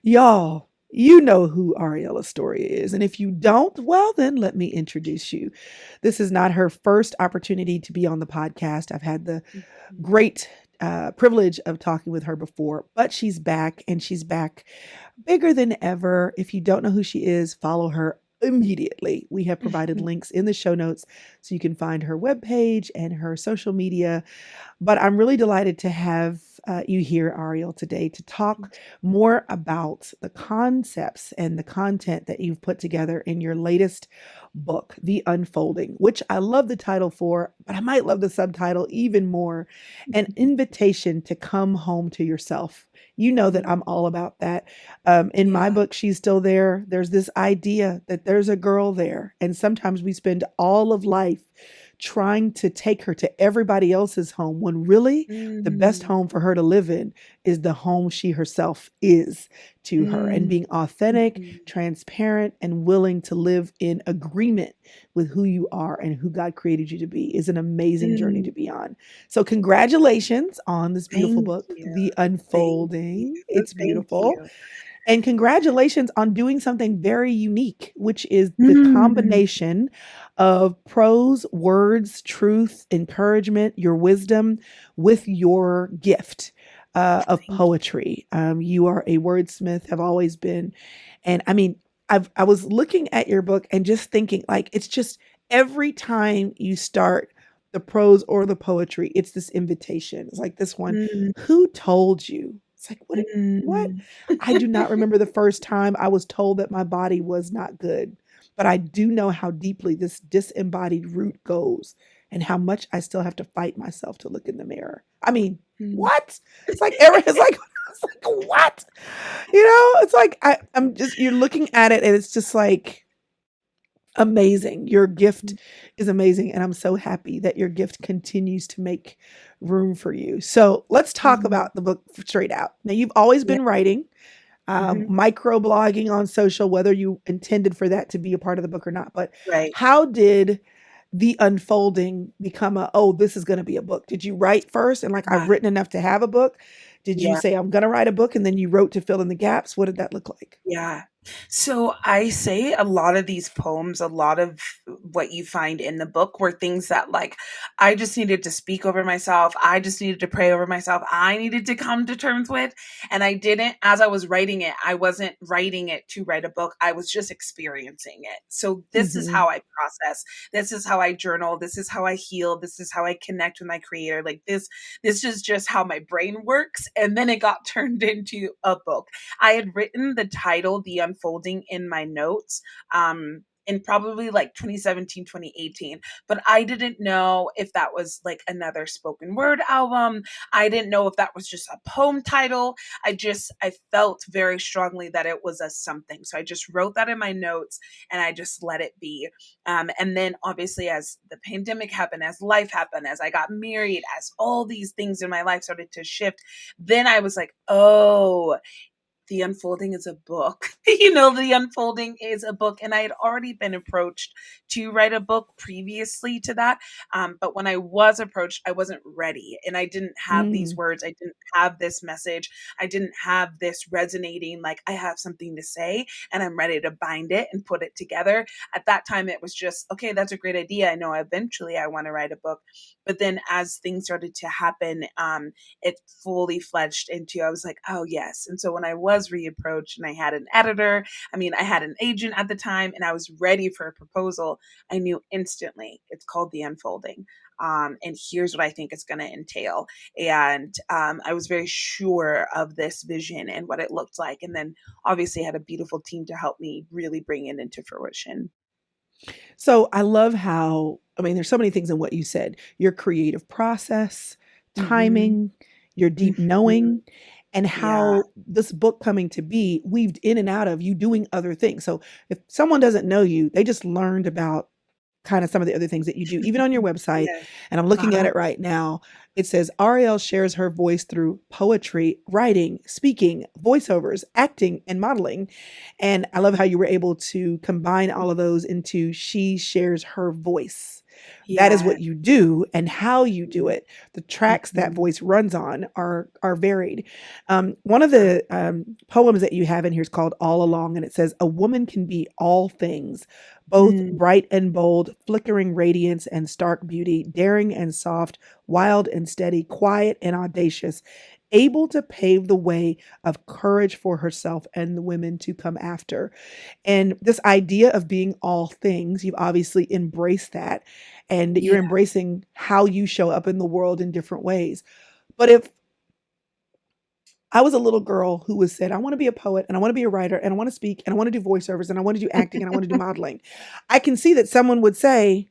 Y'all, you know who Arielle Estoria is. And if you don't, well, then let me introduce you. This is not her first opportunity to be on the podcast. I've had the Mhm. great privilege of talking with her before, but she's back and she's back bigger than ever. If you don't know who she is, follow her immediately. We have provided links in the show notes so you can find her webpage and her social media. But I'm really delighted to have you here, Ariel, today to talk more about the concepts and the content that you've put together in your latest book, The Unfolding, which I love the title for, but I might love the subtitle even more, An Invitation to Come Home to Yourself. You know that I'm all about that. In my Yeah. book, She's Still There, there's this idea that there's a girl there. And sometimes we spend all of life trying to take her to everybody else's home when really the best Mhm. home for her to live in is the home she herself is to her, and Mm. being authentic, Mhm. transparent, and willing to live in agreement with who you are and who God created you to be is an amazing journey Mm. to be on. So, congratulations on this beautiful Thank book, you. The Thank you. Unfolding. It's Thank beautiful. you. And congratulations on doing something very unique, which is the Mm. combination of prose, words, truth, encouragement, your wisdom with your gift of Thank you. poetry. You are a wordsmith, have always been. And I mean, I was looking at your book and just thinking, like, it's just every time you start the prose or the poetry, it's this invitation. It's like this one, Mm. who told you? It's like, what? Mm. I do not remember the first time I was told that my body was not good, but I do know how deeply this disembodied root goes and how much I still have to fight myself to look in the mirror. I mean, Mm. what? It's like Eric is like, it's like what? You know, it's like I'm just you're looking at it and it's just like amazing. Your gift is amazing. And I'm so happy that your gift continues to make room for you. So let's talk Mhm. about the book straight out. Now, you've always Yeah. been writing, Mhm. microblogging on social, whether you intended for that to be a part of the book or not. But Right. how did the unfolding become oh, this is going to be a book? Did you write first and like, I've Yeah. written enough to have a book? Did you Yeah. say, I'm going to write a book and then you wrote to fill in the gaps? What did that look like? Yeah. So I say a lot of these poems, a lot of what you find in the book were things that like I just needed to speak over myself. I just needed to pray over myself. I needed to come to terms with. And I didn't, as I was writing it, I wasn't writing it to write a book. I was just experiencing it. So this is Hmm. how I process. This is how I journal. This is how I heal. This is how I connect with my creator. Like this is just how my brain works. And then it got turned into a book. I had written the title, The Unfolding, in my notes. In probably like 2017, 2018. But I didn't know if that was like another spoken word album. I didn't know if that was just a poem title. I felt very strongly that it was a something. So I just wrote that in my notes and I just let it be. And then obviously as the pandemic happened, as life happened, as I got married, as all these things in my life started to shift, then I was like, oh, the Unfolding is a book. The Unfolding is a book. And I had already been approached to write a book previously to that. But when I was approached, I wasn't ready. And I didn't have these Mm. words. I didn't have this message. I didn't have this resonating, like I have something to say and I'm ready to bind it and put it together. At that time, it was just, okay, that's a great idea. I know eventually I want to write a book. But then as things started to happen, it fully fledged into, I was like, oh yes. And so when I was reapproached and I had an editor, I had an agent at the time and I was ready for a proposal, I knew instantly it's called The Unfolding. And here's what I think it's going to entail. And I was very sure of this vision and what it looked like. And then obviously had a beautiful team to help me really bring it into fruition. So I love how, I mean, there's so many things in what you said, your creative process, Mm-hmm. timing, your deep Mm-hmm. knowing, and Yeah. how this book coming to be weaved in and out of you doing other things. So if someone doesn't know you, they just learned about kind of some of the other things that you do, even on your website. Yes. And I'm looking at Uh-huh. it right now. It says Ariel shares her voice through poetry, writing, speaking, voiceovers, acting, and modeling. And I love how you were able to combine all of those into she shares her voice. That is Yeah. what you do, and how you do it. The tracks that Mhm. voice runs on are varied. One of the poems that you have in here is called All Along, and it says, "A woman can be all things, both Mm, bright and bold, flickering radiance and stark beauty, daring and soft, wild and steady, quiet and audacious, able to pave the way of courage for herself and the women to come after." And this idea of being all things, you've obviously embraced that, and you're yeah. embracing how you show up in the world in different ways. But if I was a little girl who was said, I want to be a poet and I want to be a writer and I want to speak and I want to do voiceovers and I want to do acting and I want to do modeling, I can see that someone would say,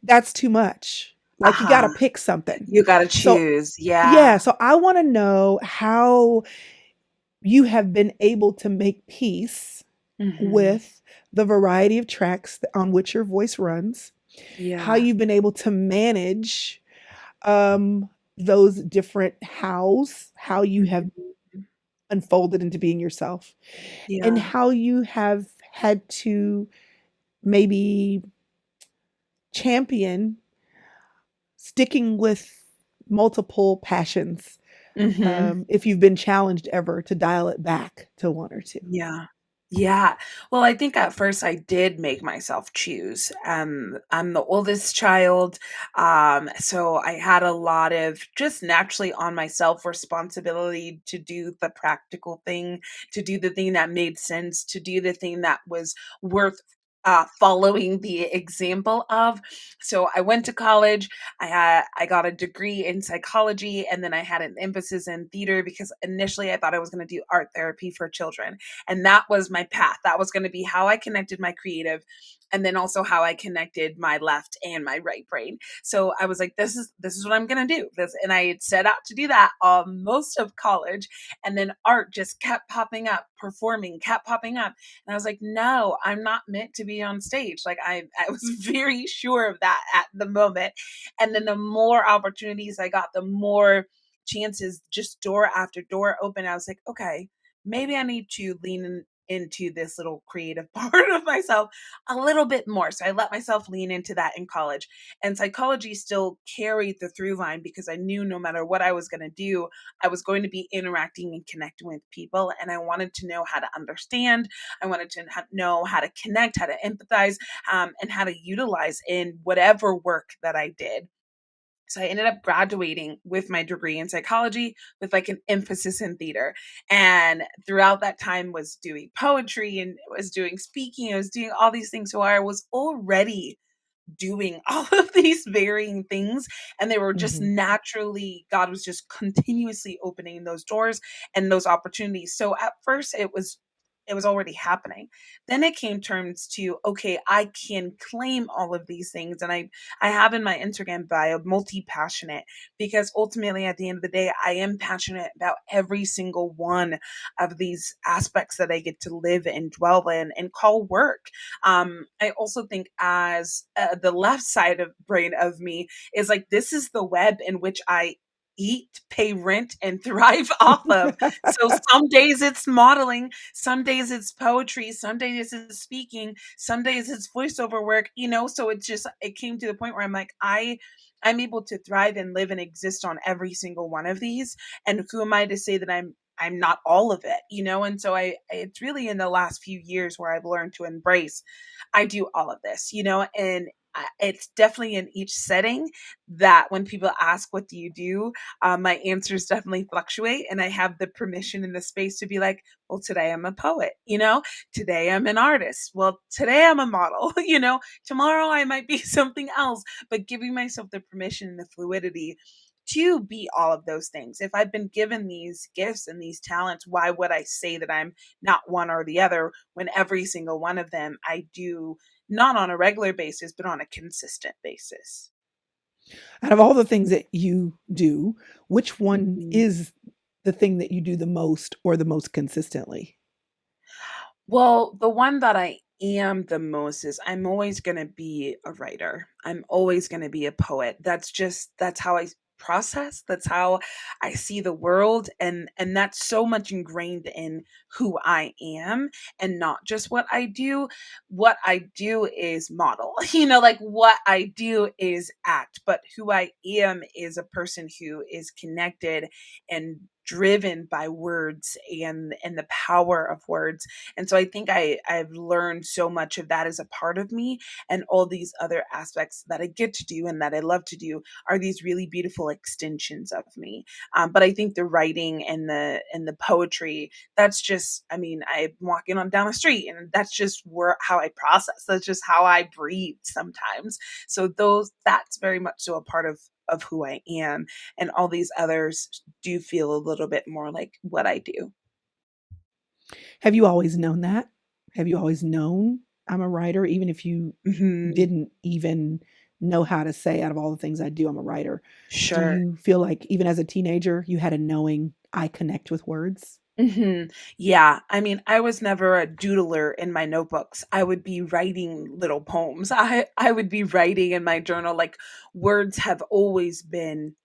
that's too much. Like, you got to Uh-huh. pick something. You gotta So, choose. yeah. Yeah. So I want to know how you have been able to make peace Mhm. with the variety of tracks on which your voice runs, how Yeah. you've been able to manage those different hows, how you have Mhm. unfolded into being yourself, and Yeah. how you have had to maybe champion sticking with multiple passions, Mhm. if you've been challenged ever to dial it back to one or two. Yeah. Yeah. Well, I think at first I did make myself choose. I'm the oldest child. So I had a lot of just naturally on myself responsibility to do the practical thing, to do the thing that made sense, to do the thing that was worth following the example of. So I went to college. I got a degree in psychology, and then I had an emphasis in theater because initially I thought I was going to do art therapy for children, and that was my path. That was going to be how I connected my creative, and then also how I connected my left and my right brain. So I was like, this is what I'm going to do. This, and I had set out to do that most of college, and then art just kept popping up, performing kept popping up, and I was like, no, I'm not meant to be on stage. Like I was very sure of that at the moment, and then the more opportunities I got, the more chances, just door after door open. I was like, okay, maybe I need to into this little creative part of myself a little bit more. So I let myself lean into that in college. And psychology still carried the through line because I knew no matter what I was going to do, I was going to be interacting and connecting with people. And I wanted to know how to understand. I wanted to know how to connect, how to empathize, and how to utilize in whatever work that I did. So I ended up graduating with my degree in psychology with like an emphasis in theater. And throughout that time was doing poetry and was doing speaking, I was doing all these things. So I was already doing all of these varying things, and they were just Mhm. naturally, God was just continuously opening those doors and those opportunities. So at first it was already happening. Then it came terms to, okay, I can claim all of these things, and I have in my Instagram bio multi-passionate, because ultimately at the end of the day I am passionate about every single one of these aspects that I get to live and dwell in and call work. I also think as the left side of brain of me is like, this is the web in which I eat, pay rent, and thrive off of. So some days it's modeling, some days it's poetry, some days it's speaking, some days it's voiceover work, so it came to the point where I'm like, I'm able to thrive and live and exist on every single one of these. And who am I to say that I'm not all of it? And so it's really in the last few years where I've learned to embrace I do all of this, and it's definitely in each setting that when people ask, what do you do? My answers definitely fluctuate. And I have the permission in the space to be like, well, today I'm a poet, today I'm an artist. Well, today I'm a model, tomorrow I might be something else, but giving myself the permission and the fluidity to be all of those things. If I've been given these gifts and these talents, why would I say that I'm not one or the other when every single one of them I do not on a regular basis, but on a consistent basis? Out of all the things that you do, which one Mhm. is the thing that you do the most or the most consistently? Well, the one that I am the most is I'm always going to be a writer. I'm always going to be a poet. That's how I process. That's how I see the world, and that's so much ingrained in who I am, and not just what I do. What I do is model. Like what I do is act, but who I am is a person who is connected and driven by words and the power of words. And so I think I've learned so much of that as a part of me, and all these other aspects that I get to do and that I love to do are these really beautiful extensions of me. But I think the writing and the poetry, that's just, I mean, I'm walking on down the street and that's just where how I process. That's just how I breathe sometimes. So that's very much so a part of who I am. And all these others do feel a little bit more like what I do. Have you always known that? Have you always known I'm a writer, even if you Hmm. didn't even know how to say out of all the things I do, I'm a writer? Do Sure. you feel like even as a teenager, you had a knowing I connect with words? Yeah, I mean, I was never a doodler in my notebooks. I would be writing little poems. I would be writing in my journal. Like words have always been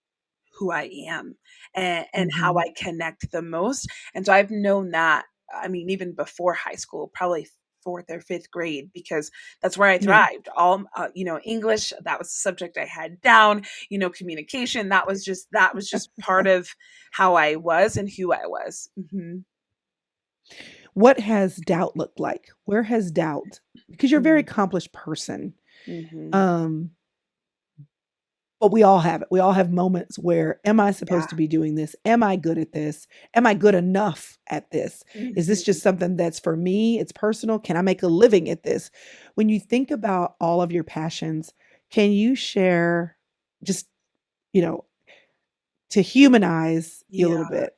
who I am, and how Mhm. I connect the most. And so I've known that, I mean, even before high school, probably fourth or fifth grade, because that's where I Yeah. thrived. All, English, that was the subject I had down, communication, that was just part of how I was and who I was. What has doubt looked like? Where has doubt, because you're a very Mhm. accomplished person, Mhm. um, but we all have it. We all have moments where, am I Yeah. supposed to be doing this? Am I good at this? Am I good enough at this? Is this Mhm. just something that's for me? It's personal. Can I make a living at this? When you think about all of your passions, can you share, just, you know, to humanize you a Yeah. little bit,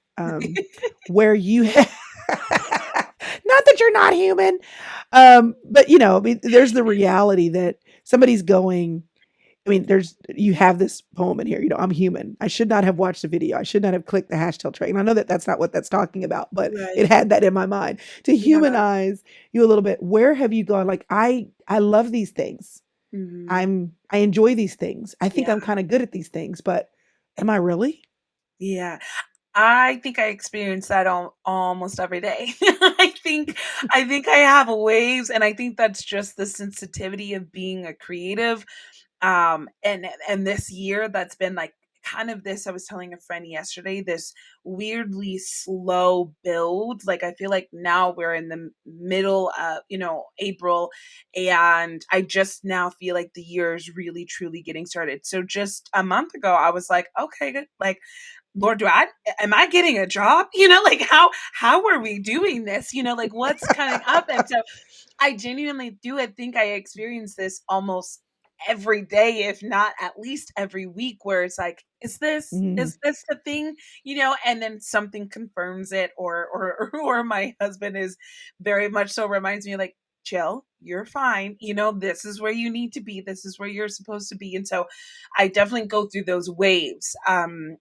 where you have, not that you're not human, but I mean, there's the reality that somebody's going, I mean, you have this poem in here, I'm human. I should not have watched the video. I should not have clicked the hashtag train. I know that that's not what that's talking about, but it Right. had that in my mind. To Yeah. humanize you a little bit, where have you gone? Like, I love these things. Mhm. I enjoy these things. I think Yeah. I'm kind of good at these things, but am I really? Yeah. I think I experience that almost every day. I think I have waves, and I think that's just the sensitivity of being a creative. And this year that's been like kind of this, I was telling a friend yesterday, this weirdly slow build. Like I feel like now we're in the middle of, April, and I just now feel like the year is really truly getting started. So just a month ago I was like, okay, good. Like, Lord, am I getting a job? Like how are we doing this? Like what's coming up? And so I genuinely do, I think I experience this almost every day, if not at least every week, where it's like, is this Mhm. is this the thing? And then something confirms it, or my husband is very much so reminds me, like, chill, you're fine. This is where you need to be. This is where you're supposed to be. And so I definitely go through those waves,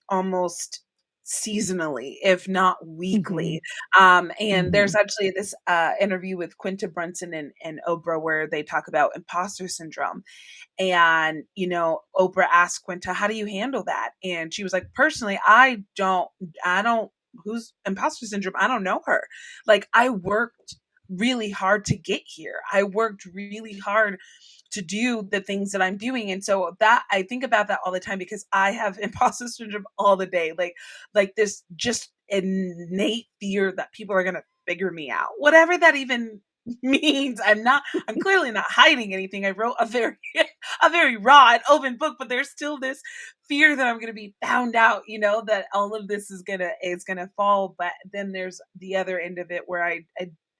almost seasonally, if not weekly. Mhm. And there's Mhm. actually this interview with Quinta Brunson and Oprah where they talk about imposter syndrome. And, Oprah asked Quinta, how do you handle that? And she was like, personally, I don't, who's imposter syndrome? I don't know her. Like, I worked really hard to get here. I worked really hard to do the things that I'm doing. And so that I think about that all the time, because I have imposter syndrome all the day. Like this just innate fear that people are gonna figure me out. Whatever that even means. I'm clearly not hiding anything. I wrote a very a very raw and open book, but there's still this fear that I'm gonna be found out, that all of this is gonna fall. But then there's the other end of it where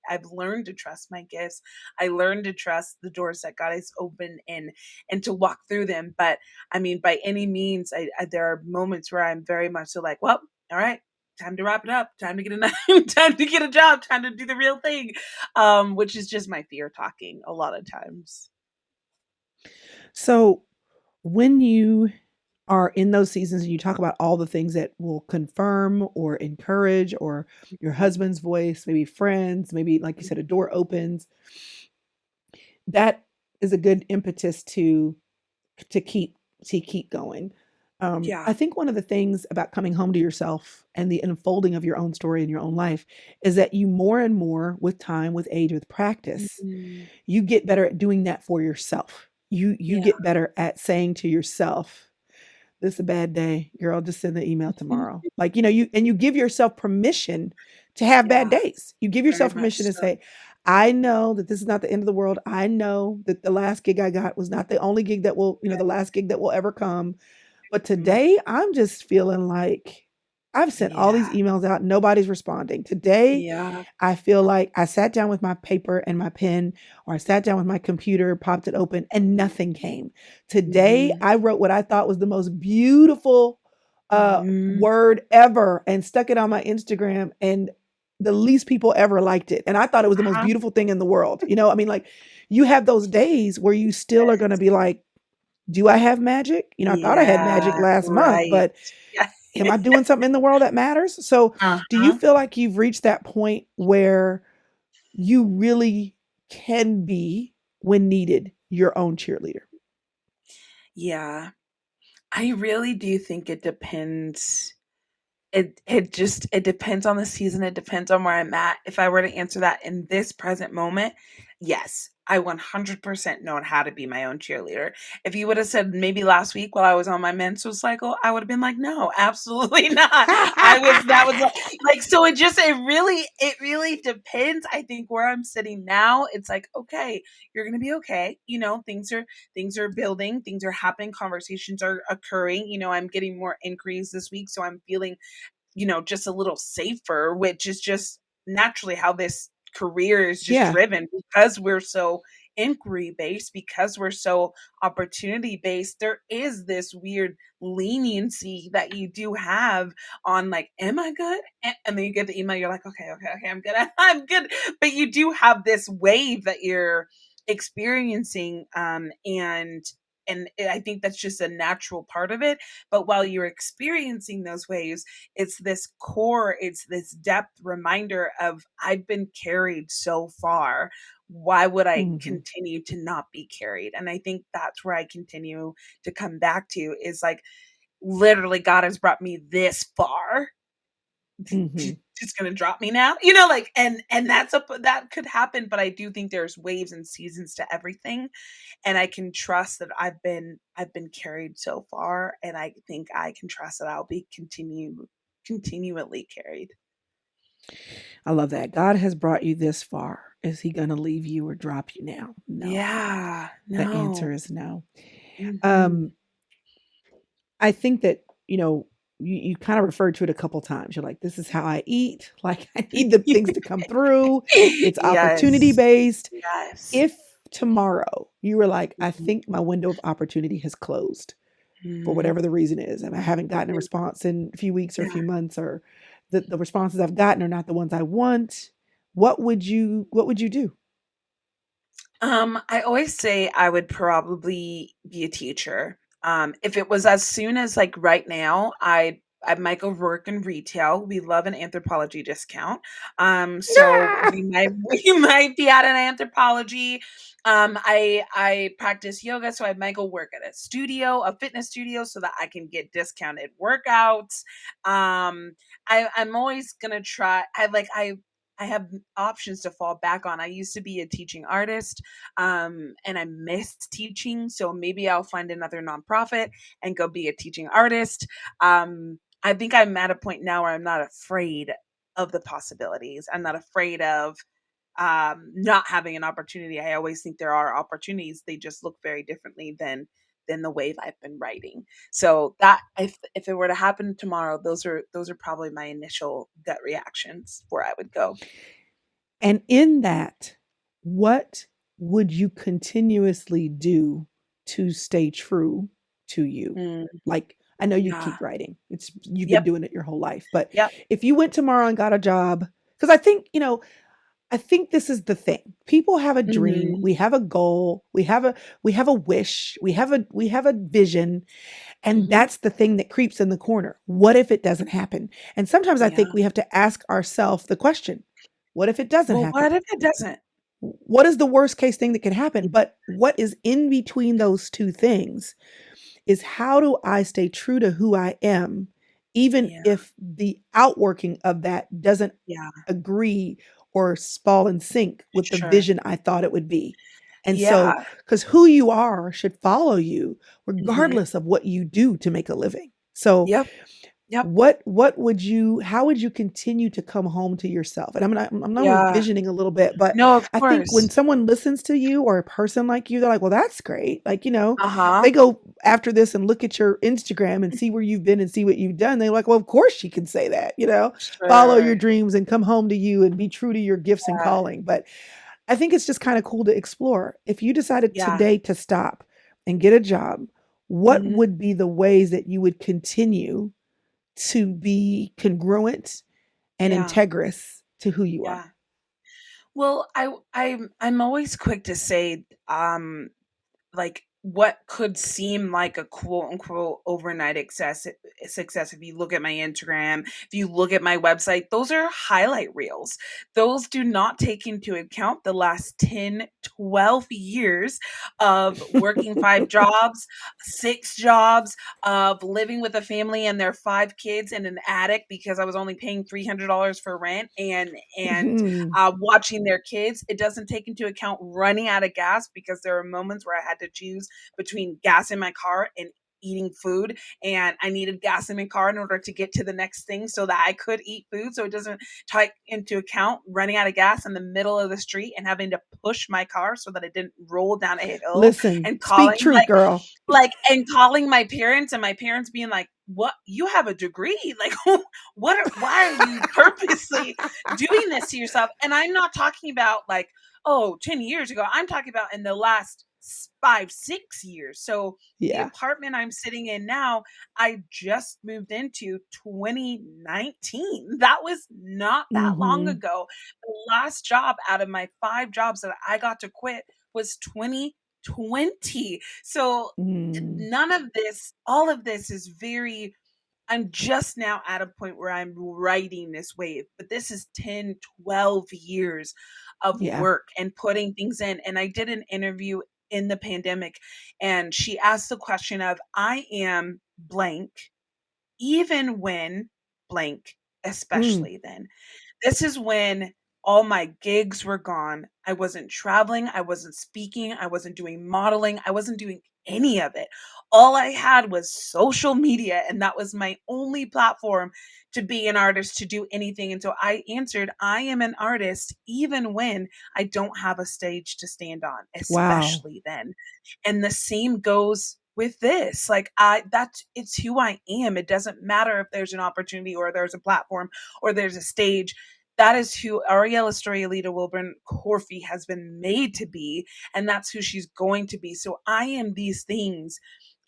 I've learned to trust my gifts. I learned to trust the doors that God has opened, and to walk through them. But I mean, by any means, there are moments where I'm very much so like, well, all right, time to wrap it up, time to get a time to get a job, time to do the real thing, which is just my fear talking a lot of times. So, when you are in those seasons and you talk about all the things that will confirm or encourage, or your husband's voice, maybe friends, maybe like you said, a door opens, that is a good impetus to keep going. I Yeah. think one of the things about coming home to yourself and the unfolding of your own story in your own life is that you more and more, with time, with age, with practice, Mhm. you get better at doing that for yourself. You Yeah. get better at saying to yourself, "This is a bad day, girl. Just send the email tomorrow." Like, you give yourself permission to have bad Yeah, days. You give very yourself much permission to so. say, "I know that this is not the end of the world. I know that the last gig I got was not the only gig that will, the last gig that will ever come. But Mhm. today, I'm just feeling like I've sent all these Yeah. emails out, nobody's responding. Today, Yeah. I feel like I sat down with my paper and my pen, or I sat down with my computer, popped it open, and nothing came. Today, Mhm. I wrote what I thought was the most beautiful Mhm. word ever and stuck it on my Instagram, and the least people ever liked it. And I thought it was the most Uh-huh. beautiful thing in the world. I mean, like, you have those days where you still are going to Yes. be like, do I have magic? I thought I had magic Yeah, last month, right. but Yeah. am I doing something in the world that matters? So, do you Uh-huh. feel like you've reached that point where you really can be, when needed, your own cheerleader? Yeah. I really do think it depends. It depends on the season, it depends on where I'm at. If I were to answer that in this present moment, yes, I 100% know how to be my own cheerleader. If you would have said maybe last week while I was on my menstrual cycle, I would have been like, "No, absolutely not." That was like, so it really depends. I think where I'm sitting now, it's like, "Okay, you're gonna be okay." Things are building, things are happening, conversations are occurring. I'm getting more inquiries this week, so I'm feeling just a little safer, which is just naturally how this career is just Yeah. driven because we're so inquiry based, because we're so opportunity based. There is this weird leniency that you do have on like, am I good? And then you get the email, you're like, okay, okay, okay, I'm good. I'm good. But you do have this wave that you're experiencing. And I think that's just a natural part of it. But while you're experiencing those waves, it's this depth reminder of, I've been carried so far. Why would I Mhm. continue to not be carried? And I think that's where I continue to come back to, is like, literally, God has brought me this far. Mhm. Just gonna drop me now, like, and that could happen. But I do think there's waves and seasons to everything, and I can trust that I've been carried so far, and I think I can trust that I'll be continually carried. I love that. God has brought you this far. Is he gonna leave you or drop you now? No. Yeah, The no. answer is no. Mhm. Um, I think that, you kind of referred to it a couple times. You're like, this is how I eat. Like, I need the things to come through. It's opportunity Yes, based. yes. If tomorrow you were like, I Mhm, think my window of opportunity has closed for mhm. whatever the reason is, and I haven't gotten a response in a few weeks or a Yeah. few months, or the responses I've gotten are not the ones I want, what would you do? I always say I would probably be a teacher. If it was as soon as like right now, I might go work in retail. We love an anthropology discount. So Ah! we might be at an anthropology. I practice yoga, so I might go work at a fitness studio, so that I can get discounted workouts. I'm always gonna try. I have options to fall back on. I used to be a teaching artist, and I missed teaching. So maybe I'll find another nonprofit and go be a teaching artist. I think I'm at a point now where I'm not afraid of the possibilities. I'm not afraid of not having an opportunity. I always think there are opportunities. They just look very differently than the wave I've been riding. So that, if it were to happen tomorrow, those are probably my initial gut reactions where I would go. And in that, what would you continuously do to stay true to you? Mm, Like, I know you'd yeah. keep writing. You've been Yep. doing it your whole life, but Yep. if you went tomorrow and got a job, because I think this is the thing. People have a dream, Mhm. we have a goal, we have a wish, we have a vision, and Mhm. that's the thing that creeps in the corner. What if it doesn't happen? And sometimes I Yeah. think we have to ask ourselves the question, what if it doesn't Well, happen? what if it doesn't? What is the worst case thing that can happen? But what is in between those two things is how do I stay true to who I am, even Yeah. if the outworking of that doesn't Yeah. agree or fall in sync with the Sure. vision I thought it would be. And so, Yeah. because who you are should follow you Mhm. regardless of what you do to make a living. So, Yep. Yep. what would you how would you continue to come home to yourself? And I'm not Yeah. envisioning a little bit, but No, of I think course. when someone listens to you or a person like you, they're like, well, that's great. Like, Uh-huh. they go after this and look at your Instagram and see where you've been and see what you've done. They're like, well, of course she can say that, follow your Sure. dreams and come home to you and be true to your gifts and Yeah. calling. But I think it's just kind of cool to explore. If you decided Yeah. today to stop and get a job, what Mhm. would be the ways that you would continue to be congruent and Yeah. integrous to who you are? Yeah. Well, I'm always quick to say, like what could seem like a quote unquote overnight success if you look at my Instagram, if you look at my website, those are highlight reels. Those do not take into account the last 10, 12 years of working 5 jobs, 6 jobs, of living with a family and their 5 kids in an attic because I was only paying $300 for rent, and Mhm. watching their kids. It doesn't take into account running out of gas because there are moments where I had to choose between gas in my car and eating food, and I needed gas in my car in order to get to the next thing so that I could eat food. So it doesn't take into account running out of gas in the middle of the street and having to push my car so that I didn't roll down a hill, Listen, and speak calling truth, girl. and calling my parents, and my parents being like, "What? You have a degree? Like, why are you purposely doing this to yourself?" And I'm not talking about like, oh, 10 years ago. I'm talking about in the last 5, 6 years. So the Yeah. apartment I'm sitting in now, I just moved into 2019. That was not that long Mhm. ago. The last job out of my 5 jobs that I got to quit was 2020. So Mm. none of this, all of this is very, I'm just now at a point where I'm riding this wave, but this is 10, 12 years of Yeah. work and putting things in. And I did an interview in the pandemic, and she asked the question of, I am blank, even when blank, Mm. especially then. This is when all my gigs were gone. I wasn't traveling, I wasn't speaking, I wasn't doing modeling, I wasn't doing any of it. All I had was social media, and that was my only platform to be an artist, to do anything. And so I answered, I am an artist even when I don't have a stage to stand on, Wow. especially then. And the same goes with this. Like that's it's who I am. It doesn't matter if there's an opportunity or there's a platform or there's a stage. That is who Arielle Estoria Wilburn Corfey has been made to be, and that's who she's going to be. So I am these things,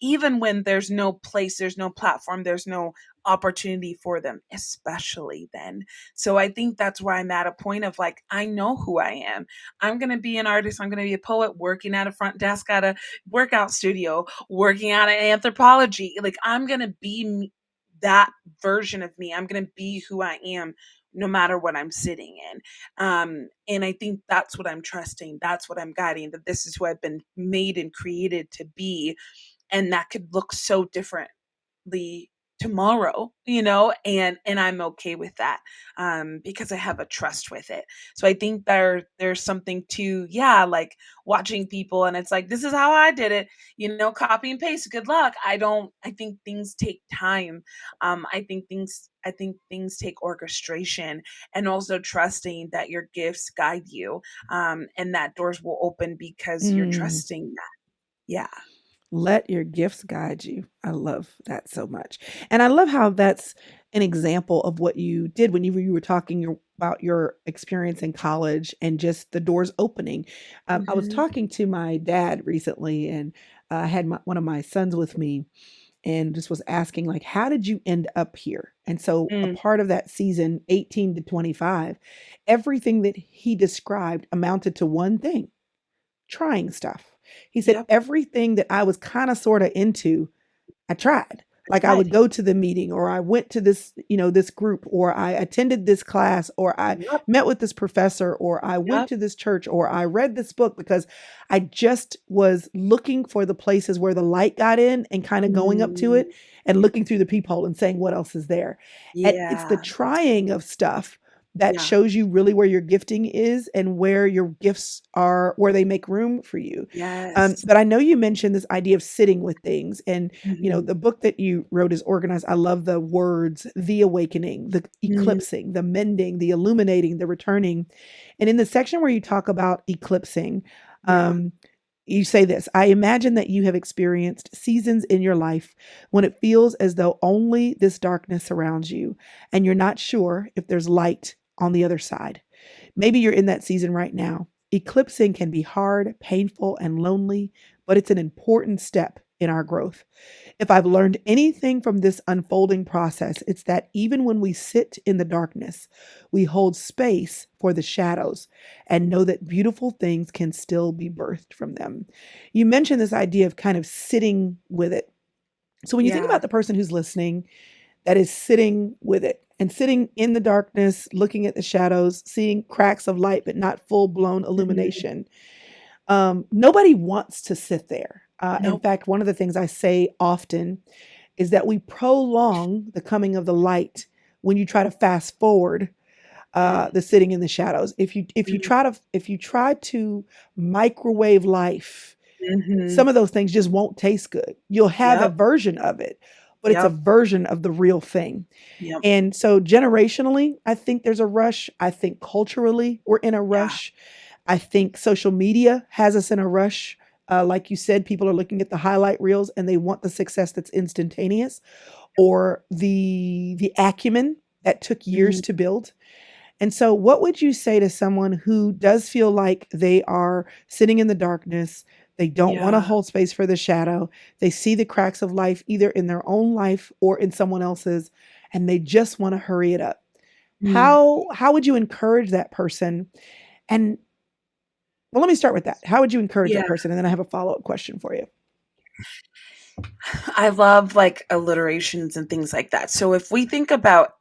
even when there's no place, there's no platform, there's no opportunity for them, especially then. So I think that's where I'm at a point of like, I know who I am. I'm going to be an artist. I'm going to be a poet working at a front desk at a workout studio, working at an anthropology. Like, I'm going to be that version of me. I'm going to be who I am no matter what I'm sitting in. And I think that's what I'm trusting. That's what I'm guiding, that this is who I've been made and created to be. And that could look so differently tomorrow, and I'm okay with that, because I have a trust with it. So I think there's something to, yeah, like watching people and it's like, this is how I did it, copy and paste, good luck. I think things take time. I think things take orchestration, and also trusting that your gifts guide you, and that doors will open because you're Mm. trusting that. Yeah. Let your gifts guide you. I love that so much. And I love how that's an example of what you did when you were talking about your experience in college and just the doors opening. I was Mhm. talking to my dad recently, and I had one of my sons with me, and just was asking, like, how did you end up here? And so a Mm. part of that season, 18 to 25, everything that he described amounted to one thing: trying stuff. He said, Yep. everything that I was kind of sort of into, I tried. Like I would Right. go to the meeting, or I went to this, this group, or I attended this class, or I Yep. met with this professor, or I went Yep. to this church, or I read this book because I just was looking for the places where the light got in and kind of going up to Mm, it and looking through the peephole and saying what else is there. And it's the yeah. trying of stuff that Yeah. shows you really where your gifting is and where your gifts are, where they make room for you. Yes. But I know you mentioned this idea of sitting with things, and Mhm. the book that you wrote is organized. I love the words: the awakening, the Mm, eclipsing, the mending, the illuminating, the returning. And in the section where you talk about eclipsing, yeah. um, you say this: I imagine that you have experienced seasons in your life when it feels as though only this darkness surrounds you, and you're not sure if there's light on the other side. Maybe you're in that season right now. Eclipsing can be hard, painful, and lonely, but it's an important step in our growth. If I've learned anything from this unfolding process, it's that even when we sit in the darkness, we hold space for the shadows and know that beautiful things can still be birthed from them. You mentioned this idea of kind of sitting with it. So when you think Yeah. about the person who's listening that is sitting with it and sitting in the darkness, looking at the shadows, seeing cracks of light, but not full blown Mhm. illumination, nobody wants to sit there. In Nope. fact, one of the things I say often is that we prolong the coming of the light when you try to fast forward Mm, the sitting in the shadows. mm, If you try to microwave life, mhm. some of those things just won't taste good. You'll have a Yep. version of it, but it's a Yep. version of the real thing. Yep. And so generationally, I think there's a rush. I think culturally, we're in a Yeah. rush. I think social media has us in a rush. Like you said, people are looking at the highlight reels and they want the success that's instantaneous, or the acumen that took years Mhm. to build. And so, what would you say to someone who does feel like they are sitting in the darkness? They don't want to Yeah. hold space for the shadow. They see the cracks of life either in their own life or in someone else's, and they just want to hurry it up. Mm. How would you encourage that person? And well, let me start with that. How would you encourage Yeah. that person? And then I have a follow-up question for you. I love, like, alliterations and things like that. So if we think about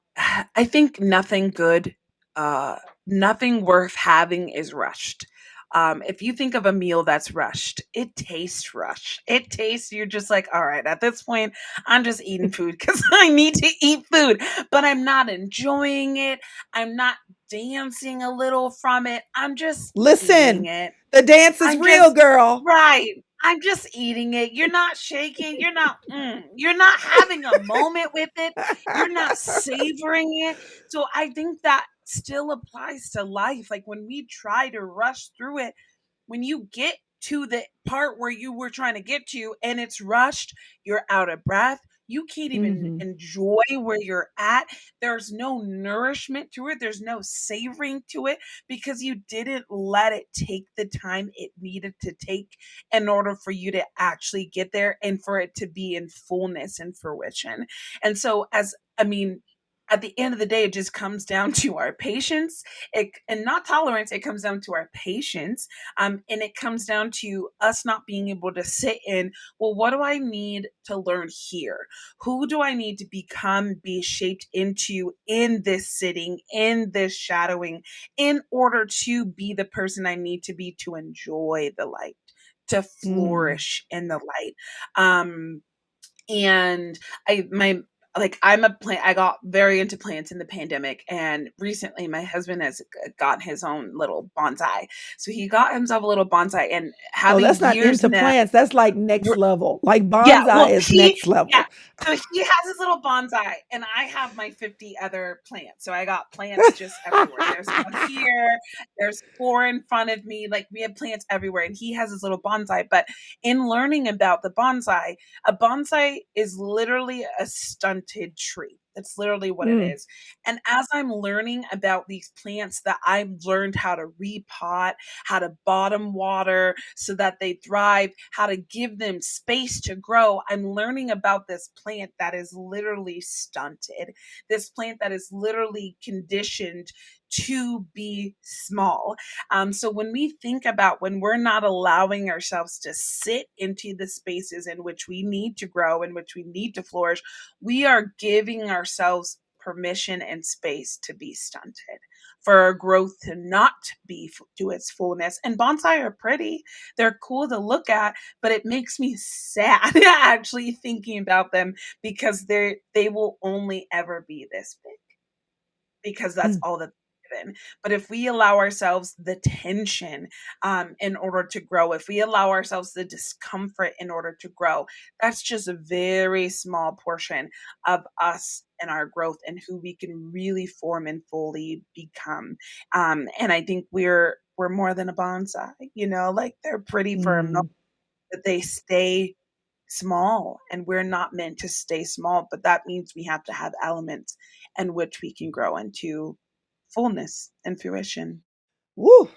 I think nothing good, uh, nothing worth having is rushed. If you think of a meal that's rushed, it tastes rushed. It tastes you're just like, "All right, at this point, I'm just eating food because I need to eat food, but I'm not enjoying it. I'm not dancing a little from it. I'm just eating Listen, it. the dance is I'm real, just girl. right. I'm just eating it. You're not shaking. You're not having a moment with it. You're not savoring it. So I think that still applies to life. Like when we try to rush through it, when you get to the part where you were trying to get to and it's rushed, you're out of breath. You can't even Mhm. enjoy where you're at. There's no nourishment to it. There's no savoring to it because you didn't let it take the time it needed to take in order for you to actually get there and for it to be in fullness and fruition. And so, at the end of the day, it just comes down to our patience and not tolerance. It comes down to our patience and it comes down to us not being able to sit in, well, what do I need to learn here? Who do I need to become, be shaped into in this sitting, in this shadowing, in order to be the person I need to be to enjoy the light, to Mm. flourish in the light? And I my like I'm a plant I got very into plants in the pandemic, and recently my husband has gotten his own little bonsai. So he got himself a little bonsai, and Oh, having that's not years into now. plants. That's like next level. Like Yeah, bonsai well, is next yeah. level. So he has his little bonsai, and I have my 50 other plants. So I got plants just everywhere. There's one here, there's 4 in front of me. Like we have plants everywhere, and he has his little bonsai. But in learning about the bonsai, a bonsai is literally a stunted tree. That's literally what it Mm. is. And as I'm learning about these plants that I've learned how to repot, how to bottom water so that they thrive, how to give them space to grow. I'm learning about this plant that is literally stunted, this plant that is literally conditioned to be small. So when we think about when we're not allowing ourselves to sit into the spaces in which we need to grow, in which we need to flourish, we are giving ourselves permission and space to be stunted, for our growth to not be to its fullness. And bonsai are pretty, they're cool to look at, but it makes me sad actually thinking about them, because they will only ever be this big, because that's Mm, all that they're given. But if we allow ourselves the tension, in order to grow, if we allow ourselves the discomfort in order to grow, that's just a very small portion of us and our growth and who we can really form and fully become. And I think we're more than a bonsai, like they're pretty for a moment, mm. but they stay small, and we're not meant to stay small, but that means we have to have elements in which we can grow into fullness and fruition. Woo!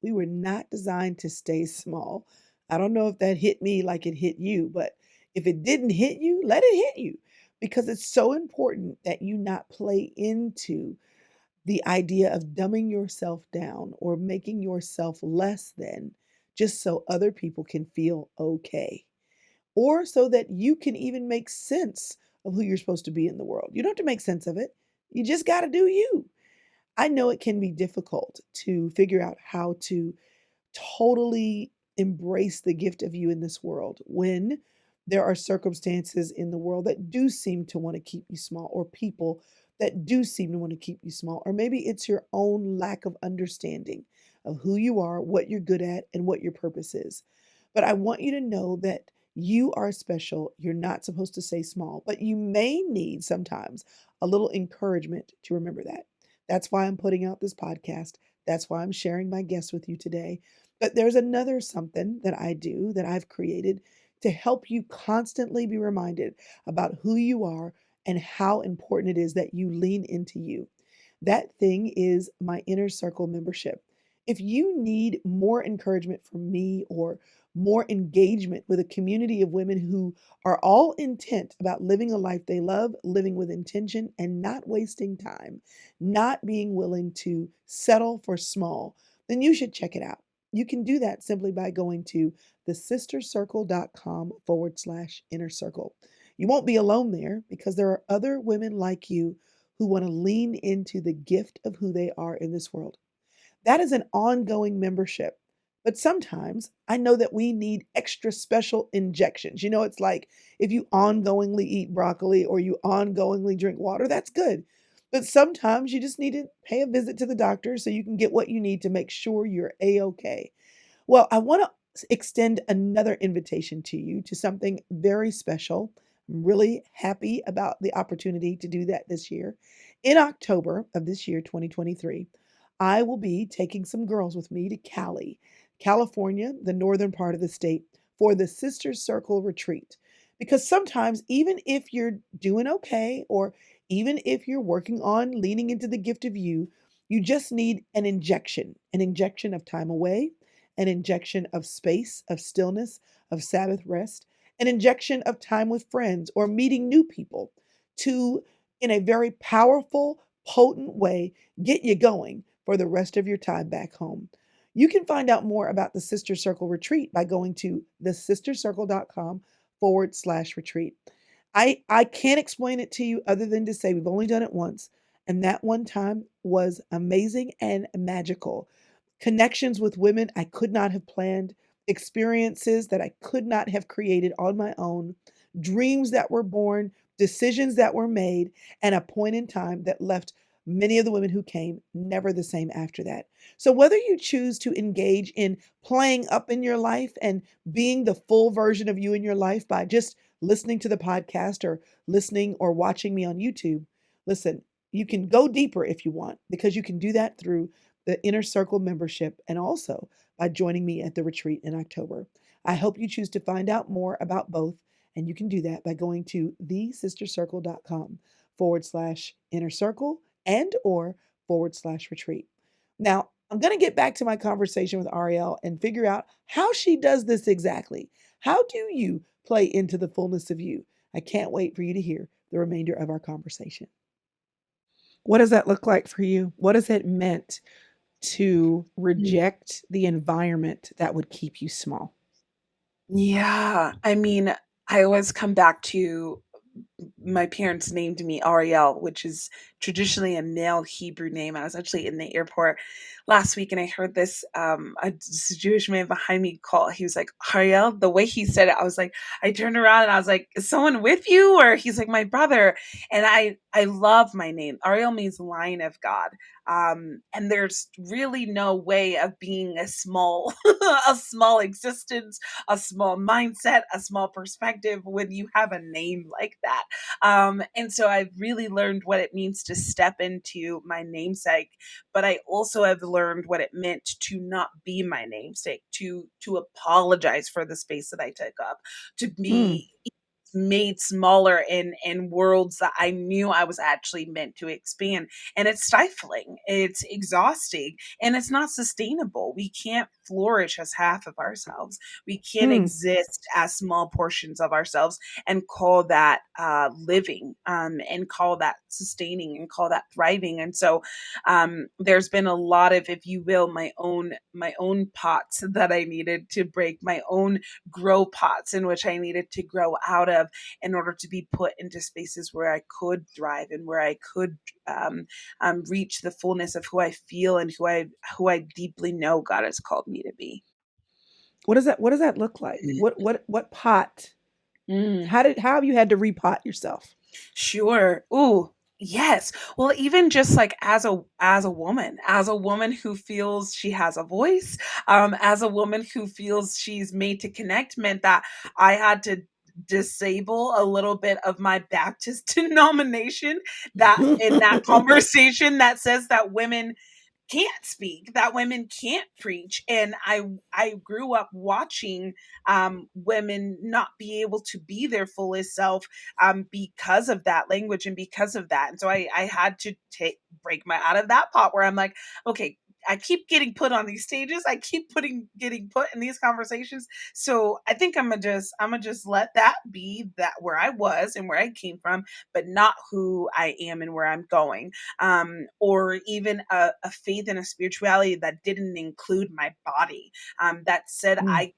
We were not designed to stay small. I don't know if that hit me like it hit you, but if it didn't hit you, let it hit you because it's so important that you not play into the idea of dumbing yourself down or making yourself less than just so other people can feel okay or so that you can even make sense of who you're supposed to be in the world. You don't have to make sense of it. You just got to do you. I know it can be difficult to figure out how to totally embrace the gift of you in this world when there are circumstances in the world that do seem to want to keep you small, or people that do seem to want to keep you small, or maybe it's your own lack of understanding of who you are, what you're good at, and what your purpose is. But I want you to know that you are special. You're not supposed to stay small, but you may need sometimes a little encouragement to remember that. That's why I'm putting out this podcast. That's why I'm sharing my guests with you today. But there's another something that I do that I've created to help you constantly be reminded about who you are and how important it is that you lean into you. That thing is my inner circle membership. If you need more encouragement from me or more engagement with a community of women who are all intent about living a life they love, living with intention, and not wasting time, not being willing to settle for small, then you should check it out. You can do that simply by going to thesistercircle.com/inner circle. You won't be alone there because there are other women like you who want to lean into the gift of who they are in this world. That is an ongoing membership. But sometimes I know that we need extra special injections. It's like if you ongoingly eat broccoli or you ongoingly drink water, that's good. But sometimes you just need to pay a visit to the doctor so you can get what you need to make sure you're A OK. Well, I want to extend another invitation to you to something very special. I'm really happy about the opportunity to do that this year. In October of this year, 2023, I will be taking some girls with me to Cali, California, the northern part of the state, for the Sister Circle retreat. Because sometimes, even if you're doing okay, or even if you're working on leaning into the gift of you just need an injection of time away, an injection of space, of stillness, of Sabbath rest, an injection of time with friends or meeting new people to, in a very powerful, potent way, get you going for the rest of your time back home. You can find out more about the Sister Circle retreat by going to thesistercircle.com/retreat. I can't explain it to you other than to say we've only done it once. And that one time was amazing and magical. Connections with women I could not have planned, experiences that I could not have created on my own, dreams that were born, decisions that were made, and a point in time that left many of the women who came never the same after that. So, whether you choose to engage in playing up in your life and being the full version of you in your life by just listening to the podcast or listening or watching me on YouTube, listen, you can go deeper if you want because you can do that through the Inner Circle membership and also by joining me at the retreat in October. I hope you choose to find out more about both, and you can do that by going to thesistercircle.com/inner circle and or /retreat. Now, I'm going to get back to my conversation with Arielle and figure out how she does this exactly. How do you play into the fullness of you? I can't wait for you to hear the remainder of our conversation. What does that look like for you? What has it meant to reject the environment that would keep you small? Yeah, I mean, I always come back to my parents named me Arielle, which is traditionally a male Hebrew name. I was actually in the airport last week and I heard this Jewish man behind me call. He was like, Arielle. The way he said it, I was like, I turned around and I was like, is someone with you? Or he's like, my brother. And I love my name. Arielle means lion of God. And there's really no way of being a small, a small existence, a small mindset, a small perspective when you have a name like that. And so I've really learned what it means to step into my namesake, but I also have learned what it meant to not be my namesake, to apologize for the space that I took up, to Mm, be made smaller in worlds that I knew I was actually meant to expand. And it's stifling, it's exhausting, and it's not sustainable. We can't flourish as half of ourselves. We can't mm. exist as small portions of ourselves and call that living, and call that sustaining, and call that thriving. And so there's been a lot of, if you will, my own pots that I needed to break, my own grow pots in which I needed to grow out of in order to be put into spaces where I could thrive and where I could reach the fullness of who I feel and who I deeply know God has called me to be. What does that look like? What pot? Mm. How have you had to repot yourself? Sure. Ooh, yes. Well, even just like as a woman who feels she has a voice, as a woman who feels she's made to connect, meant that I had to disable a little bit of my Baptist denomination, that in that conversation that says that women can't speak, that women can't preach. And I grew up watching women not be able to be their fullest self, because of that language and because of that. And so I had to take break my out of that pot where I'm like, okay, I keep getting put on these stages. I keep putting getting put in these conversations. So I think I'm gonna just let that be that where I was and where I came from, but not who I am and where I'm going. Or even a faith and a spirituality that didn't include my body, that said Mm.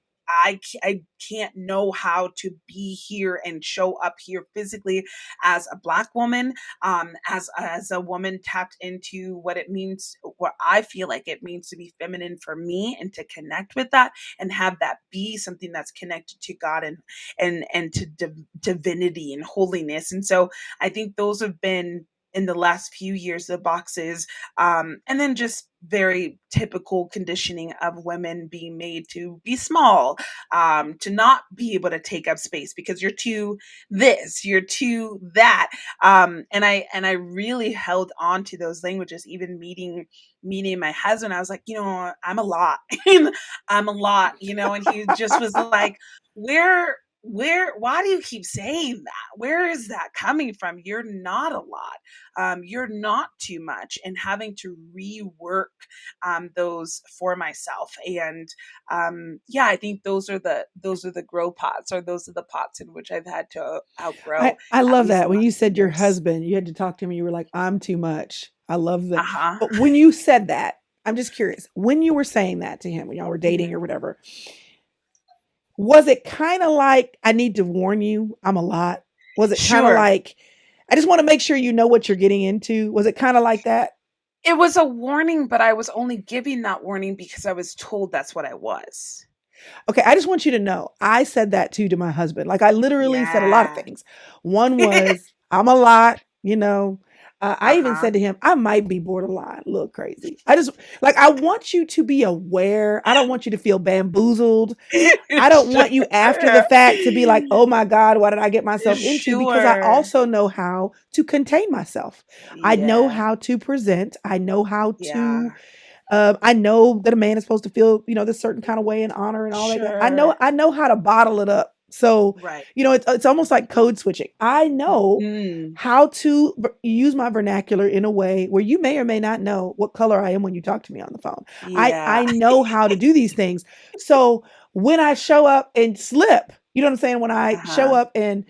I can't know how to be here and show up here physically as a Black woman, as a woman tapped into what it means, what I feel like it means to be feminine for me, and to connect with that and have that be something that's connected to God and to divinity and holiness. And so I think those have been in the last few years the boxes, and then just very typical conditioning of women being made to be small, to not be able to take up space because you're too this, you're too that. And I really held on to those languages, even meeting my husband. I was like, I'm a lot. I'm a lot, and he just was like, why do you keep saying that? Where is that coming from? You're not a lot. You're not too much. And having to rework those for myself. And yeah, I think those are the grow pots, or those are the pots in which I've had to outgrow, I at love least that. the When last you few said your years. husband, you had to talk to him, you were like, "I'm too much." I love that. Uh-huh. But when you said that, I'm just curious, when you were saying that to him, when y'all were dating Mhm. or whatever, was it kinda like, "I need to warn you, I'm a lot"? Was it kinda Sure. like, "I just wanna make sure you know what you're getting into"? Was it kinda like that? It was a warning, but I was only giving that warning because I was told that's what I was. Okay, I just want you to know, I said that too to my husband. Like, I literally said a lot of Yeah. things. One was, "I'm a lot," I even Uh-huh. said to him, "I might be borderline, a little crazy." I just like, I want you to be aware. I don't want you to feel bamboozled. I don't want you after the Sure. fact to be like, "Oh my God, what did I get myself into?" Because I Sure. also know how to contain myself. I know Yeah. how to present. I know how Yeah. to I know that a man is supposed to feel, this certain kind of way and honor and all that. Sure. I know how to bottle it up. So, Right. it's almost like code switching. I know Mhm. how to use my vernacular in a way where you may or may not know what color I am when you talk to me on the phone. Yeah. I know how to do these things. So when I show up and slip, you know what I'm saying? When I show Uh-huh. up and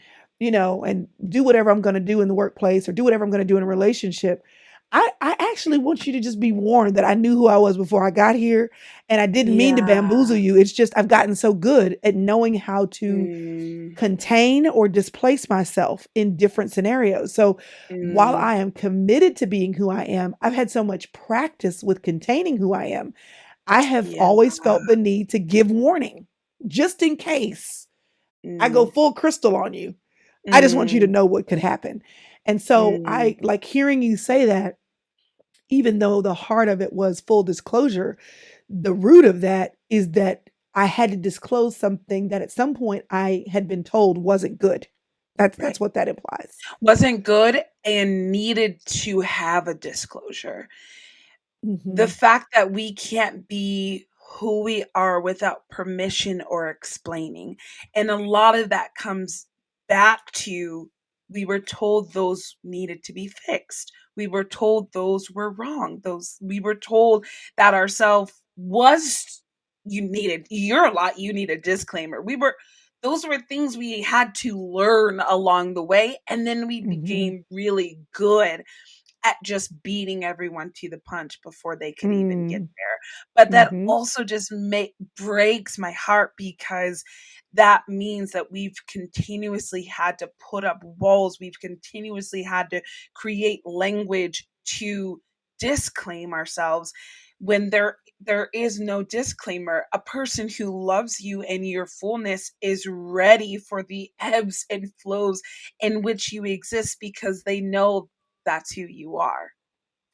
do whatever I'm going to do in the workplace or do whatever I'm going to do in a relationship, I actually want you to just be warned that I knew who I was before I got here, and I didn't mean to bamboozle Yeah. you. It's just I've gotten so good at knowing how to Mm, contain or displace myself in different scenarios. So while mm, I am committed to being who I am, I've had so much practice with containing who I am. I have yeah. always felt the need to give warning just in case I go Mm, full crystal on you. I just want you to mm, know what could happen. And so mm. I like hearing you say that, even though the heart of it was full disclosure, the root of that is that I had to disclose something that at some point I had been told wasn't good. That's Right. what that implies. Wasn't good and needed to have a disclosure. The Mhm. fact that we can't be who we are without permission or explaining. And a lot of that comes back to we were told those needed to be fixed. We were told those were wrong. Those we were told that ourself was you needed you're a lot, you need a disclaimer. We were those were things we had to learn along the way, and then we Mhm. became really good at just beating everyone to the punch before they could even get Mm. there. But that Mhm. also just breaks my heart because that means that we've continuously had to put up walls. We've continuously had to create language to disclaim ourselves when there is no disclaimer. A person who loves you and your fullness is ready for the ebbs and flows in which you exist because they know that's who you are.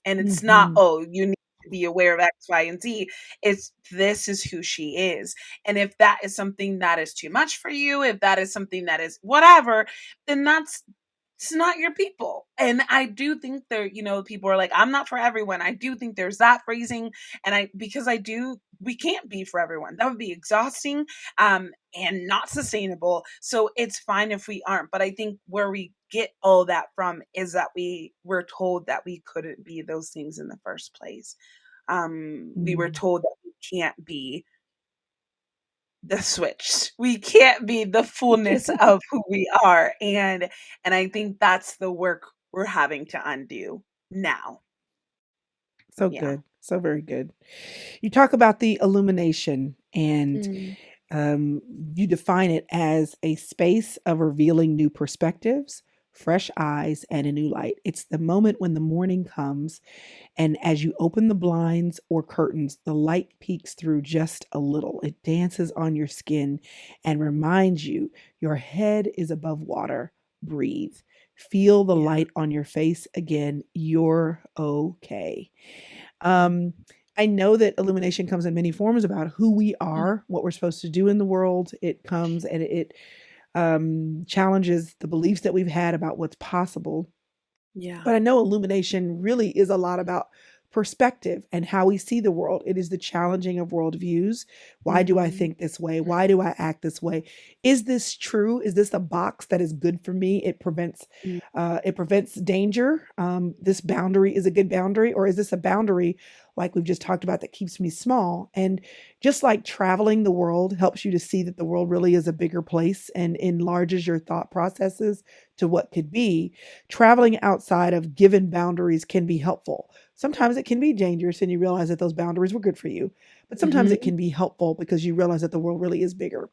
And it's not, Mhm. oh, you need to be aware of X, Y, and Z. It's this is who she is. And if that is something that is too much for you, if that is something that is whatever, then that's it's not your people. And I do think there, people are like, I'm not for everyone. I do think there's that phrasing. And because I do, we can't be for everyone. That would be exhausting and not sustainable. So it's fine if we aren't. But I think where we get all that from is that we were told that we couldn't be those things in the first place. We were Mm. told that we can't be the switch. We can't be the fullness of who we are, and I think that's the work we're having to undo now. So Yeah. good. So very good. You talk about the illumination, and Mm, um, you define it as a space of revealing new perspectives, fresh eyes, and a new light. It's the moment when the morning comes, and as you open the blinds or curtains, the light peeks through just a little. It dances on your skin and reminds you your head is above water. Breathe. Feel the yeah. light on your face again. You're okay. Um, I know that illumination comes in many forms about who we Mm, are, what we're supposed to do in the world. It comes and it challenges the beliefs that we've had about what's possible. yeah. But I know illumination really is a lot about perspective and how we see the world. It is the challenging of worldviews. Why do I Mhm. think this way? Why do I act this way? Is this true? Is this a box that is good for me? Mm, It prevents danger. This boundary is a good boundary, or is this a boundary like we've just talked about that keeps me small? And just like traveling the world helps you to see that the world really is a bigger place and enlarges your thought processes to what could be, traveling outside of given boundaries can be helpful. Sometimes it can be dangerous and you realize that those boundaries were good for you, but sometimes it mhm. can be helpful because you realize that the world really is bigger.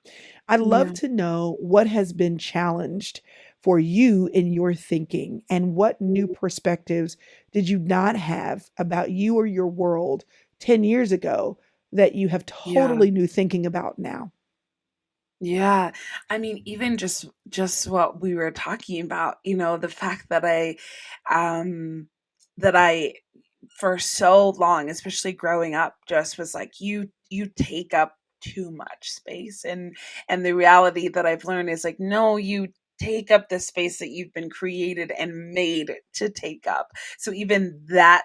I'd love Yeah. to know what has been challenged for you in your thinking, and what new perspectives did you not have about you or your world 10 years ago that you have Yeah. totally new thinking about now? Yeah. I mean, even just what we were talking about, the fact um that I for so long, especially growing up, just was like you take up too much space. And the reality that I've learned is like, no, you take up the space that you've been created and made to take up. So even that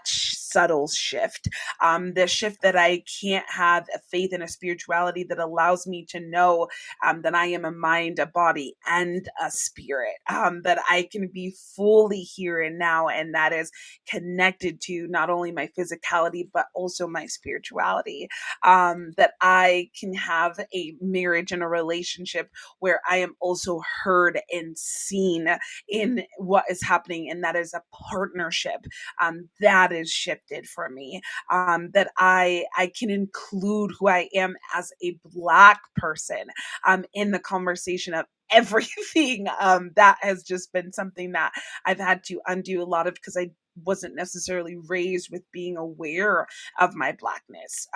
subtle shift, the shift that I can't have a faith and a spirituality that allows me to know that I am a mind, a body, and a spirit, that I can be fully here and now, and that is connected to not only my physicality, but also my spirituality. That I can have a marriage and a relationship where I am also heard and seen in what is happening, and that is a partnership that is shifted for me. That I can include who I am as a Black person in the conversation of everything. That has just been something that I've had to undo a lot of, because I wasn't necessarily raised with being aware of my Blackness,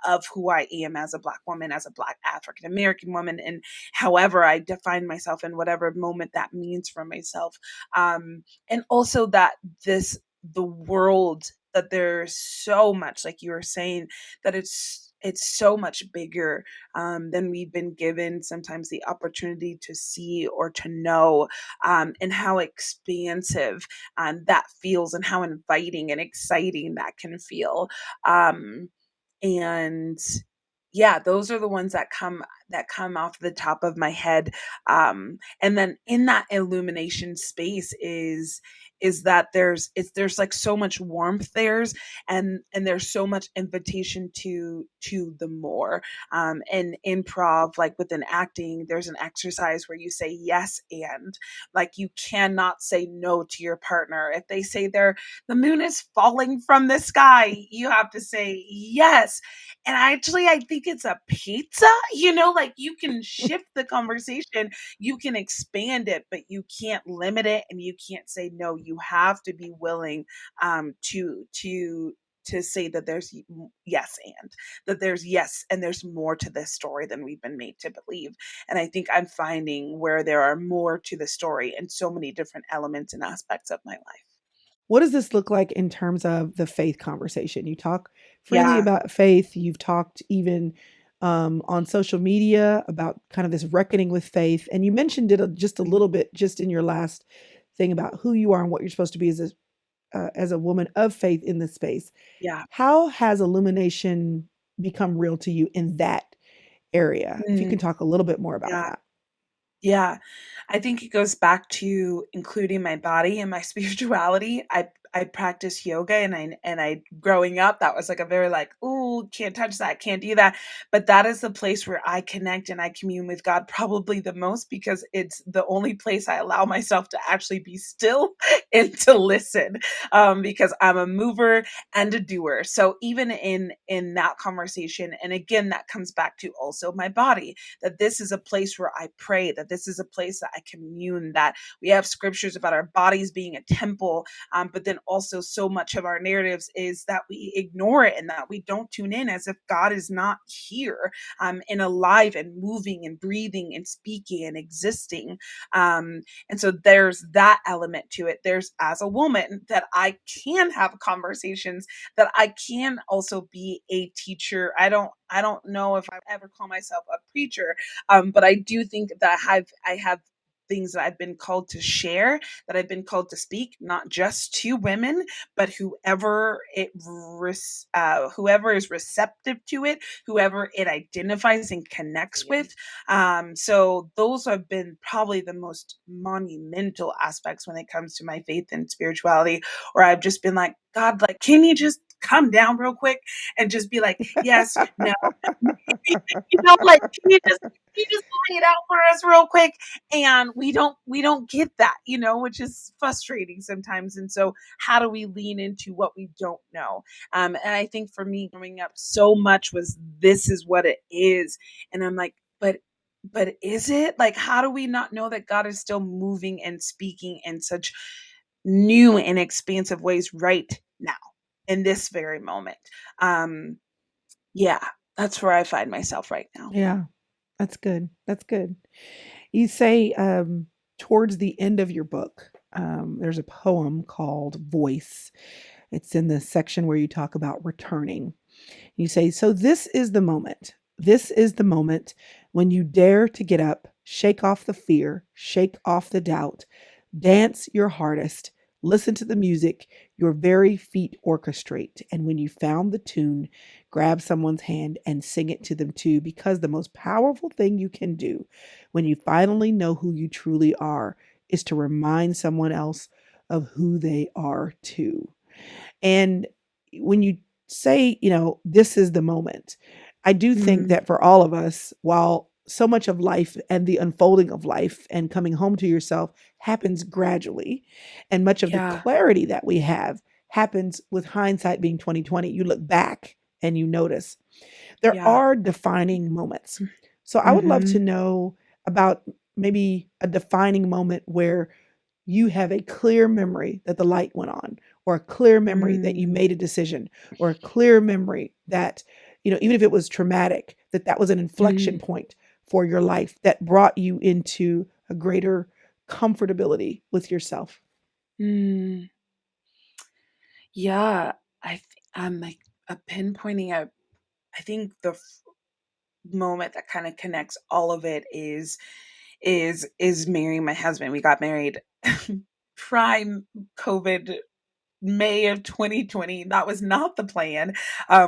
of who I am as a Black woman, as a Black African American woman, and however I define myself in whatever moment that means for myself. And also that the world, that there's so much, like you were saying, that it's so much bigger than we've been given sometimes the opportunity to see or to know, and how expansive that feels, and how inviting and exciting that can feel. Um, and yeah, those are the ones that come off the top of my head. And then in that illumination space is that there's like so much warmth there's, and there's so much invitation to the more. And improv, like within acting, there's an exercise where you say yes, and like you cannot say no to your partner. If they say the moon is falling from the sky, you have to say yes. And actually, I think it's a pizza, like you can shift the conversation, you can expand it, but you can't limit it, and you can't say no. You have to be willing to say that there's yes, and that there's yes, and there's more to this story than we've been made to believe. And I think I'm finding where there are more to the story and so many different elements and aspects of my life. What does this look like in terms of the faith conversation? You talk freely Yeah, about faith. You've talked even on social media about kind of this reckoning with faith. And you mentioned it just a little bit just in your last thing about who you are and what you're supposed to be as a woman of faith in this space. yeah. How has illumination become real to you in that area? If you Mm, can talk a little bit more about yeah. that. Yeah, I think it goes back to including my body and my spirituality. I practice yoga, and I growing up, that was like a very like, "Ooh, can't touch that, can't do that." But that is the place where I connect and I commune with God probably the most, because it's the only place I allow myself to actually be still and to listen. Because I'm a mover and a doer. So even in that conversation, and again, that comes back to also my body, that this is a place where I pray, that this is a place that I commune, that we have scriptures about our bodies being a temple. But then also, so much of our narratives is that we ignore it, and that we don't tune in, as if God is not here, and alive and moving and breathing and speaking and existing. And so there's that element to it. There's, as a woman, that I can have conversations, that I can also be a teacher. I don't know if I ever call myself a preacher, but I do think that I have things that I've been called to share, that I've been called to speak, not just to women, but whoever is receptive to it, whoever it identifies and connects with. So those have been probably the most monumental aspects when it comes to my faith and spirituality, where I've just been like, God, like, can you just come down real quick and just be like, yes, no, like, can you just lay it out for us real quick? And we don't get that, which is frustrating sometimes. And so how do we lean into what we don't know? And I think for me, growing up, so much was, this is what it is. And I'm like, but is it? Like, how do we not know that God is still moving and speaking in such new and expansive ways right now, in this very moment? Um, yeah, that's where I find myself right now. Yeah, that's good. That's good. You say towards the end of your book, there's a poem called Voice. It's in the section where you talk about returning. You say, so this is the moment. This is the moment when you dare to get up, shake off the fear, shake off the doubt, dance your hardest, Listen to the music your very feet orchestrate. And when you found the tune, grab someone's hand and sing it to them too, because the most powerful thing you can do when you finally know who you truly are is to remind someone else of who they are too. And when you say, this is the moment, I do think Mm, that for all of us, while so much of life and the unfolding of life and coming home to yourself happens gradually, and much of the yeah. clarity that we have happens with hindsight being 2020. You look back and you notice there Yeah. are defining moments. So I would love to Mhm. know about maybe a defining moment where you have a clear memory that the light went on, or a clear memory that you Mm, made a decision, or a clear memory that, even if it was traumatic, that was an inflection mm, point for your life that brought you into a greater comfortability with yourself. mm. Yeah, I'm like pinpointing a I think the moment that kind of connects all of it is marrying my husband. We got married prime COVID May of 2020. That was not the plan.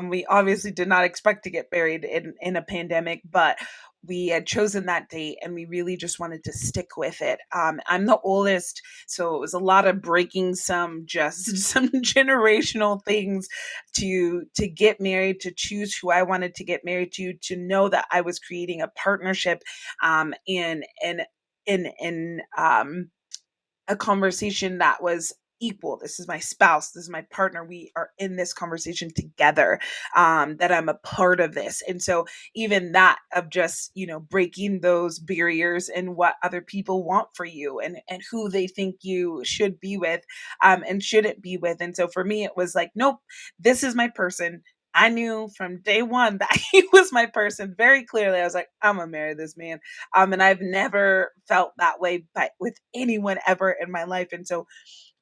We obviously did not expect to get married in a pandemic, but we had chosen that date and we really just wanted to stick with it. I'm the oldest, so it was a lot of breaking some just some generational things to get married, to choose who I wanted to get married to know that I was creating a partnership, in a conversation that was equal. This is my spouse, this is my partner, we are in this conversation together, that I'm a part of this. And so even that of just, breaking those barriers and what other people want for you, and who they think you should be with, and shouldn't be with. And so for me it was like, nope, this is my person. I knew from day one that he was my person very clearly. I was like, I'm gonna marry this man. And I've never felt that way but with anyone ever in my life. And so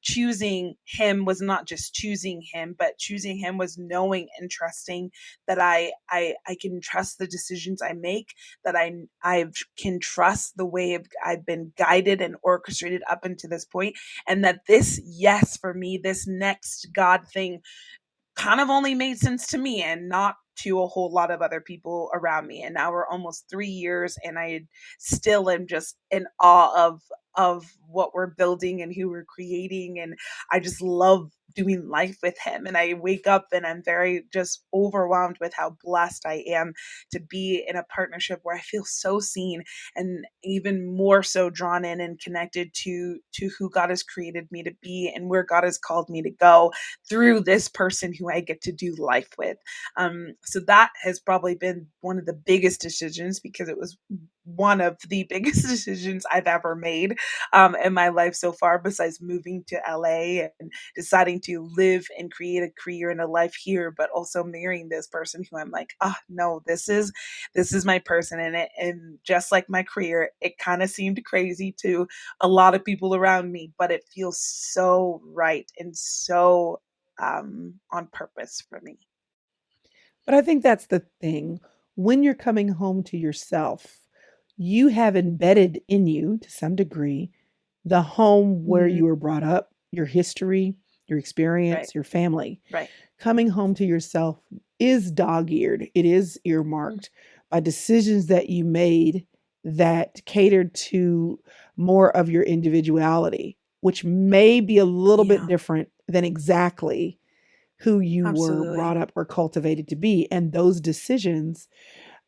choosing him was not just choosing him, but choosing him was knowing and trusting that I can trust the decisions I make, that I can trust the way I've been guided and orchestrated up into this point, and that this yes for me, this next God thing kind of only made sense to me and not to a whole lot of other people around me. And now we're almost 3 years, and I still am just in awe of what we're building and who we're creating. And I just love doing life with him. And I wake up and I'm very just overwhelmed with how blessed I am to be in a partnership where I feel so seen, and even more so drawn in and connected to who God has created me to be and where God has called me to go through this person who I get to do life with. So that has probably been one of the biggest decisions, because it was one of the biggest decisions I've ever made, in my life so far, besides moving to LA and deciding to live and create a career and a life here, but also marrying this person who I'm like, oh no, this is my person. And just like my career, it kind of seemed crazy to a lot of people around me, but it feels so right and so on purpose for me. But I think that's the thing. When you're coming home to yourself, you have embedded in you to some degree the home where Mhm. you were brought up, your history, your Right, experience, your family. right. Coming home to yourself is dog eared, it is Mm, earmarked by decisions that you made that catered to more of your individuality, which may be a little bit yeah, different than exactly who you were brought absolutely. up or cultivated to be. And those decisions,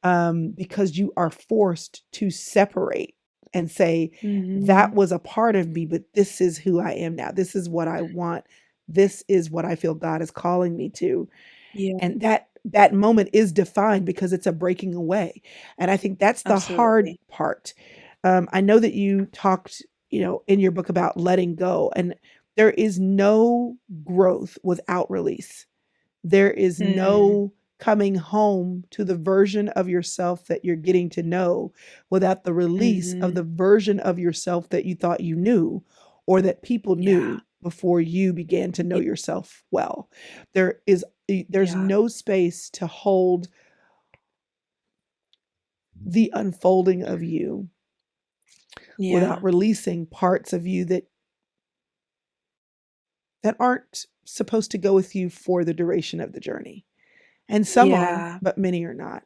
because you are forced to separate and say, that Mhm. was a part of me, but this is who I am now. This is what I want. This is what I feel God is calling me to. Yeah, And that moment is defined because it's a breaking away. And I think that's the hard absolutely. part. I know that you talked, in your book about letting go, and there is no growth without release. There is Mm, no coming home to the version of yourself that you're getting to know without the release of the mhm. version of yourself that you thought you knew, or that people Yeah, knew before you began to know yeah, yourself well. There's yeah, no space to hold the unfolding of you without yeah. releasing parts of you that that aren't supposed to go with you for the duration of the journey. And some are, Yeah. but many are not.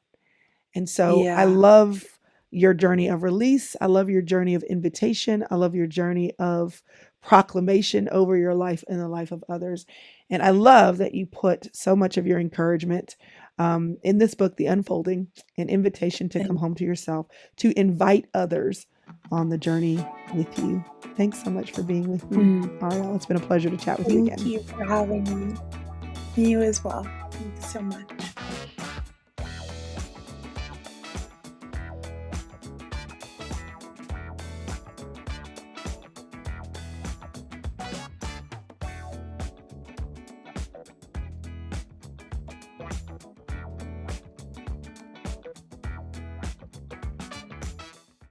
And so I Yeah. love your journey of release. I love your journey of invitation. I love your journey of proclamation over your life and the life of others. And I love that you put so much of your encouragement in this book, The Unfolding, an invitation to come Thank, home to yourself, to invite others on the journey with you. Thanks so much for being with me, mm, Arielle. It's been a pleasure to chat with you thank again. you for having me. You as well. Thank you so much.